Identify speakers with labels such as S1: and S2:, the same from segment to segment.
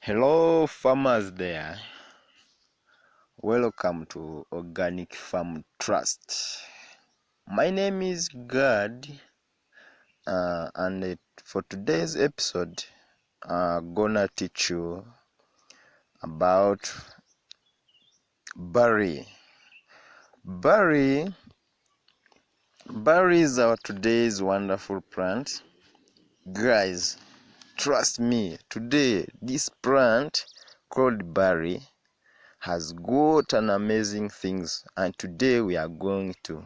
S1: Hello farmers there, welcome to Organic Farm Trust. My name is God, and for today's episode I'm gonna teach you about Barley. Barley is our today's wonderful plant. Guys, trust me, today this plant called Barley has got an amazing things, and today we are going to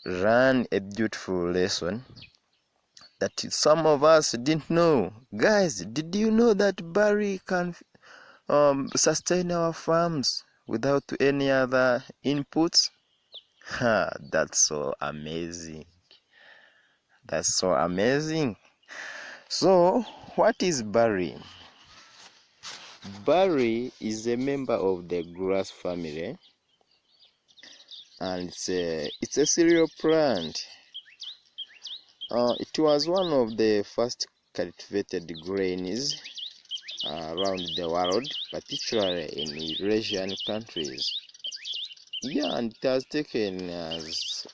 S1: learn a beautiful lesson that some of us didn't know. Guys, did you know that Barley can sustain our farms without any other inputs? That's so amazing. So what is Barley? Barley is a member of the grass family, and it's a cereal plant. It was one of the first cultivated grains around the world, particularly in Eurasian countries. Yeah, and it has taken us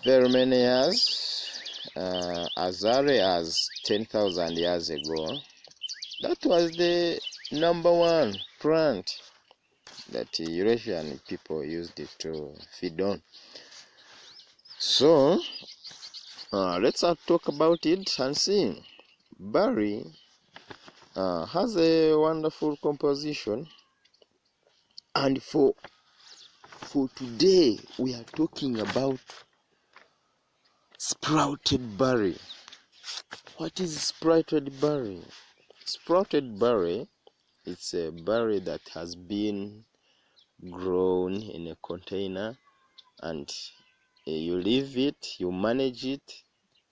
S1: very many years, as early as 10,000 years ago. That was the number one plant that Eurasian people used it to feed on. So, let's talk about it and see. Barley has a wonderful composition, and for today we are talking about sprouted barley. What is sprouted barley? Sprouted barley, it's a barley that has been grown in a container, and you leave it, you manage it,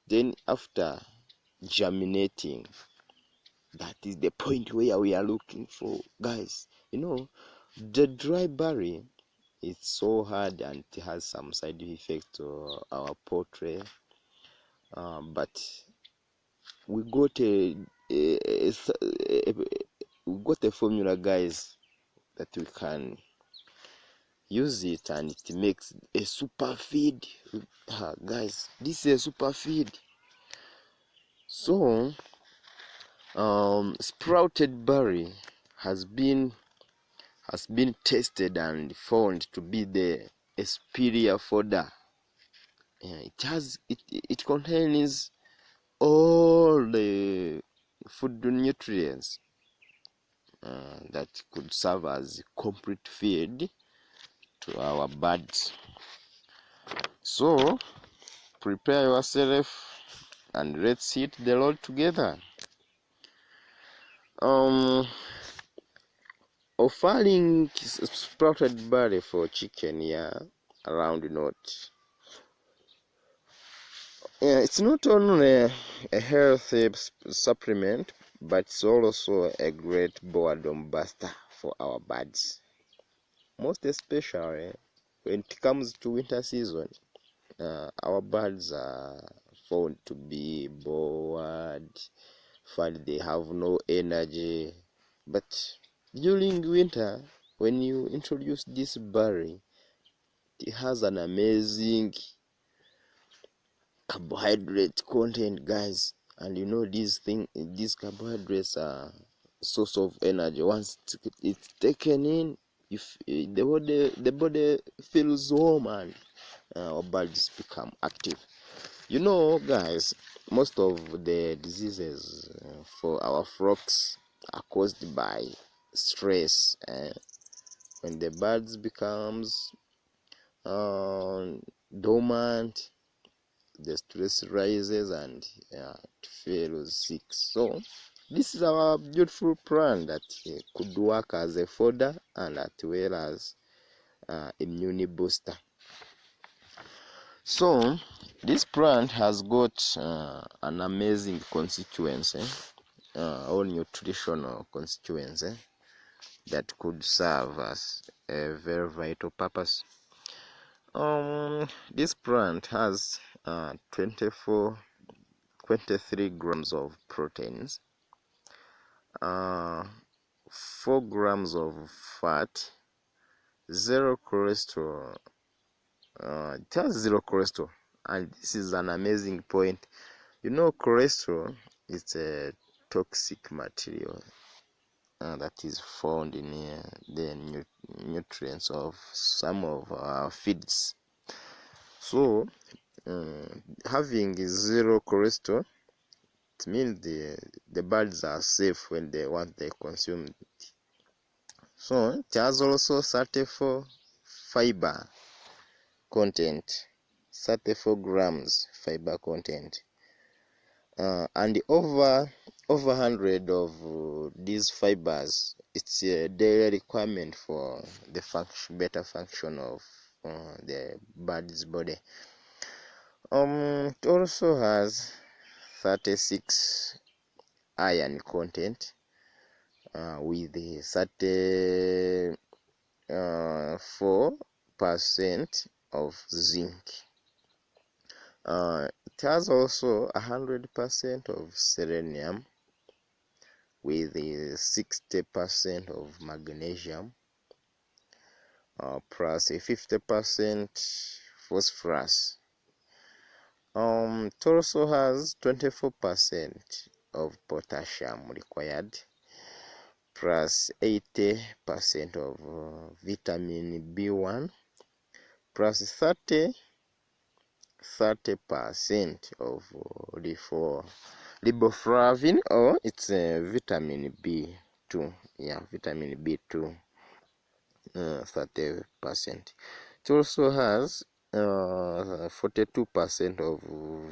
S1: then after germinating, that is the point where we are looking for. Guys, the dry barley, it's so hard and it has some side effects to our poultry, but we got a formula, guys, that we can use it, and it makes a super feed. Guys, this is a super feed. So sprouted barley has been tested and found to be the superior fodder. It contains all the food nutrients that could serve as complete feed to our birds. So prepare yourself and let's hit the road together. Offering sprouted barley for chicken here around north. Yeah, it's not only a healthy supplement, but it's also a great boredom buster for our birds. Most especially when it comes to winter season, our birds are found to be bored, find they have no energy. But during winter, when you introduce this berry, it has an amazing carbohydrate content, guys, and these carbohydrates are source of energy. Once it's taken in, if the body feels warm, and our birds become active. Guys, most of the diseases for our flocks are caused by stress. When the birds becomes dormant, the stress rises and it feels sick. So this is our beautiful plant that could work as a fodder and as well as immune booster. So this plant has got an amazing constituency, or nutritional constituency, that could serve as a very vital purpose. This plant has 23 grams of proteins, 4 grams of fat, 0 cholesterol. It has 0 cholesterol, and this is an amazing point. You know, cholesterol is a toxic material that is found in the nutrients of some of our feeds. So having 0 cholesterol, it means the birds are safe when they consume it. So it has also 34 fiber content, 34 grams fiber content, and over 100 of these fibers. It's a daily requirement for the better function of the bird's body. It also has 36 iron content with 34% of zinc. It has also 100% of selenium with 60% of magnesium, plus a 50% phosphorus. It also has 24% of potassium required, plus 80% of vitamin B1, plus 30% of riboflavin, or it's vitamin B2. Yeah, vitamin B2, 30%. It also has 42% of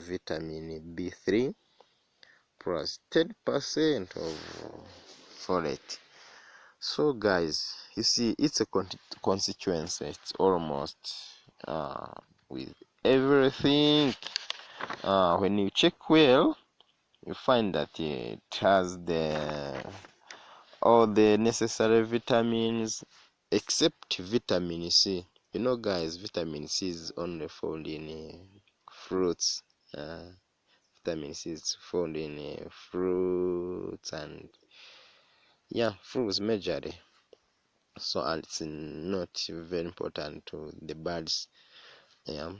S1: vitamin B3, plus 10% of folate. So guys, you see, it's a constituency. It's almost with everything. When you check well, you find that it has all the necessary vitamins except vitamin C. You know, guys, vitamin C is only found in fruits. Vitamin C is found in fruits, and yeah, fruits majorly. So, and it's not very important to the birds. Yeah.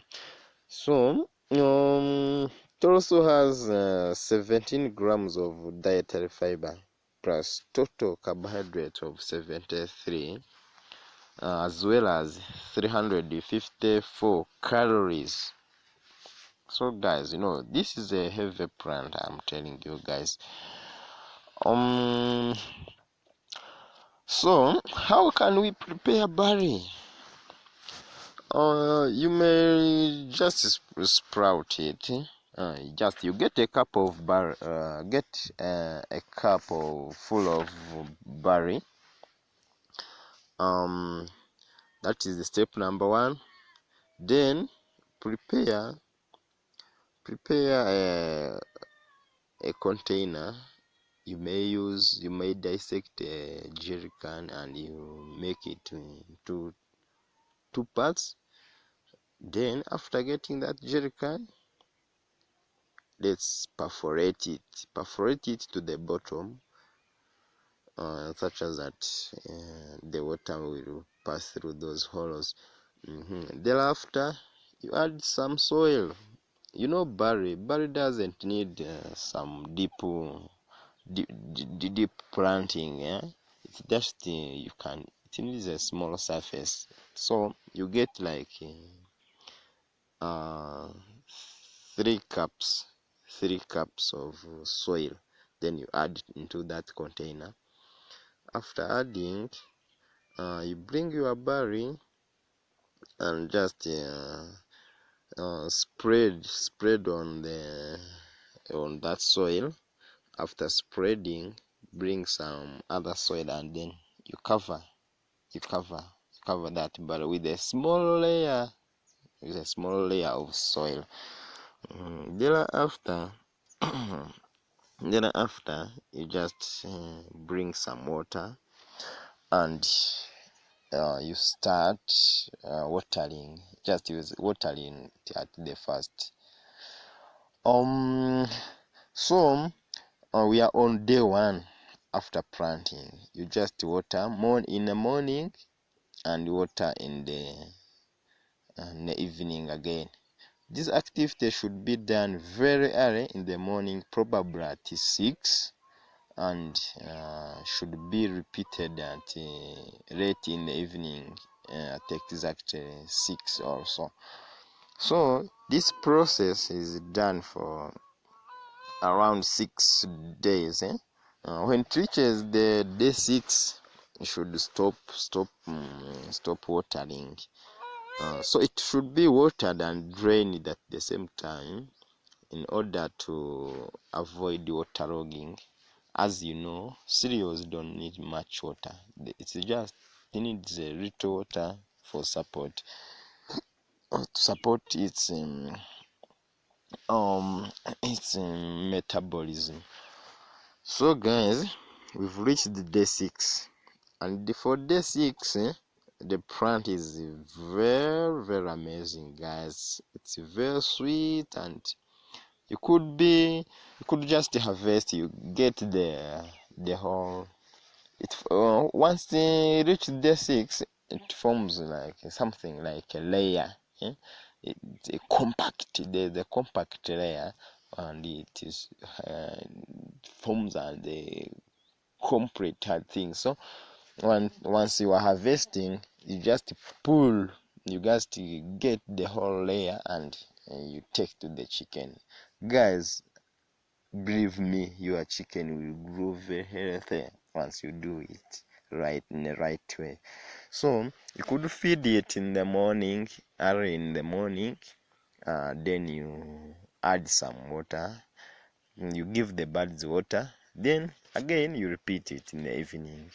S1: So it also has 17 grams of dietary fiber, plus total carbohydrate of 73, as well as 354 calories. So guys, you know, this is a heavy plant, I'm telling you guys. So how can we prepare barley? You may just sprout it. Just you get a cup of a cup full of barley. That is the step number 1. Then prepare a container. You may dissect a jerry can and you make it into 2 parts. Then after getting that jerry can, let's perforate it to the bottom, such as that the water will pass through those holes. Thereafter, you add some soil. You know, barley doesn't need some deep planting. Yeah, it's just it needs a small surface. So you get like 3 cups of soil. Then you add it into that container. After adding, you bring your barley and just spread on that soil. After spreading, bring some other soil and then you cover that barley with a small layer of soil. Thereafter you just bring some water and you start watering. Just use watering at the first. So we are on day 1. after planting. You just water in the morning and water in the evening again. This activity should be done very early in the morning, probably at 6, and should be repeated at late in the evening at exactly 6 or so. So this process is done for around 6 days. When it reaches the day 6, you should stop watering. So it should be watered and drained at the same time in order to avoid waterlogging. As you know, cereals don't need much water. It needs a little water for support to support its metabolism. So guys, we've reached the day 6, and for day 6, the plant is very, very amazing, guys. It's very sweet, and you could just harvest. You get the whole. Once they reach day 6, it forms like something like a layer. It's a compact, the compact layer, and it is forms and the complete thing. So once you are harvesting, you just get the whole layer, and you take to the chicken. Guys, believe me, your chicken will grow very healthy once you do it right in the right way. So you could feed it in the morning, early in the morning, then you add some water, you give the birds water, then again you repeat it in the evening,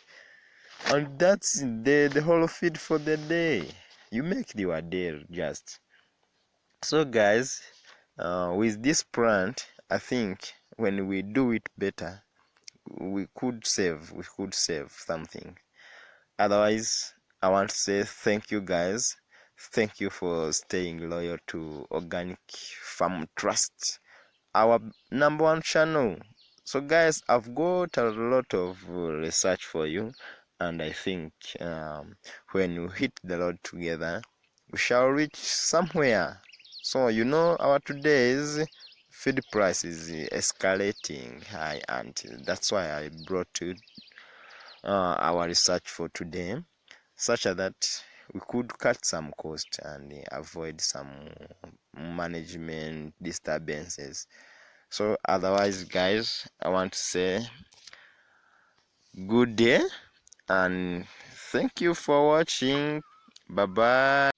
S1: and that's the whole feed for the day. You make your day just. So guys, with this plant, I think when we do it better, we could save something. Otherwise, I want to say thank you guys. Thank you for staying loyal to Organic Farm Trust, our #1 channel. So guys, I've got a lot of research for you, and I think when we hit the road together, we shall reach somewhere. So our today's feed price is escalating high, and that's why I brought you our research for today, such that we could cut some cost and avoid some management disturbances. So otherwise guys, I want to say good day and thank you for watching. Bye bye.